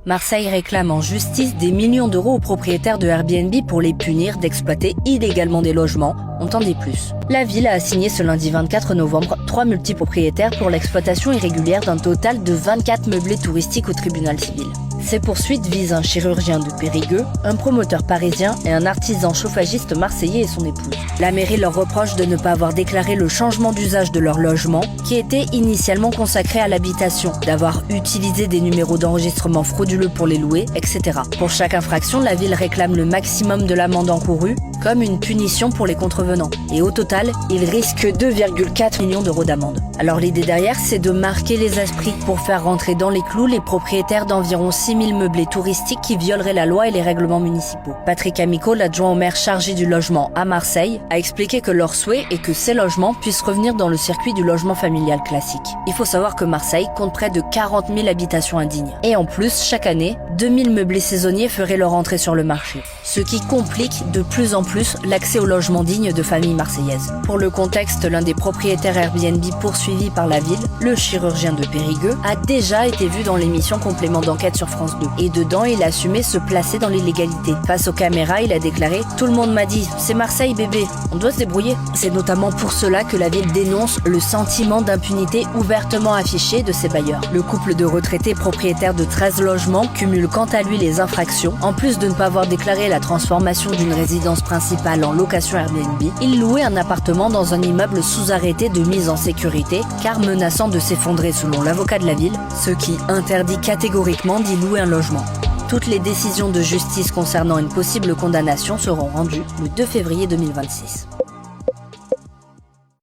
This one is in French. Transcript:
Marseille réclame en justice des millions d'euros aux propriétaires de Airbnb pour les punir d'exploiter illégalement des logements. On t'en dit plus. La ville a assigné ce lundi 24 novembre 3 multipropriétaires pour l'exploitation irrégulière d'un total de 24 meublés touristiques au tribunal civil. Ces poursuites visent un chirurgien de Périgueux, un promoteur parisien et un artisan chauffagiste marseillais et son épouse. La mairie leur reproche de ne pas avoir déclaré le changement d'usage de leur logement, qui était initialement consacré à l'habitation, d'avoir utilisé des numéros d'enregistrement frauduleux pour les louer, etc. Pour chaque infraction, la ville réclame le maximum de l'amende encourue, comme une punition pour les contrevenants. Et au total, ils risquent 2,4 millions d'euros d'amende. Alors l'idée derrière, c'est de marquer les esprits pour faire rentrer dans les clous les propriétaires d'environ 6000 meublés touristiques qui violeraient la loi et les règlements municipaux. Patrick Amico, l'adjoint au maire chargé du logement à Marseille, a expliqué que leur souhait est que ces logements puissent revenir dans le circuit du logement familial classique. Il faut savoir que Marseille compte près de 40 000 habitations indignes. Et en plus, chaque année, 2000 meublés saisonniers feraient leur entrée sur le marché. Ce qui complique de plus en plus l'accès au logement digne de familles marseillaises. Pour le contexte, l'un des propriétaires Airbnb poursuivis par la ville, le chirurgien de Périgueux, a déjà été vu dans l'émission Complément d'enquête sur France 2. Et dedans, il assumait se placer dans l'illégalité. Face aux caméras, il a déclaré « Tout le monde m'a dit, c'est Marseille bébé, on doit se débrouiller ». C'est notamment pour cela que la ville dénonce le sentiment d'impunité ouvertement affiché de ses bailleurs. Le couple de retraités propriétaires de 13 logements cumule quant à lui les infractions. En plus de ne pas avoir déclaré la transformation d'une résidence principale en location Airbnb, il louait un appartement dans un immeuble sous arrêté de mise en sécurité, car menaçant de s'effondrer selon l'avocat de la ville, ce qui interdit catégoriquement d'y louer un logement. Toutes les décisions de justice concernant une possible condamnation seront rendues le 2 février 2026.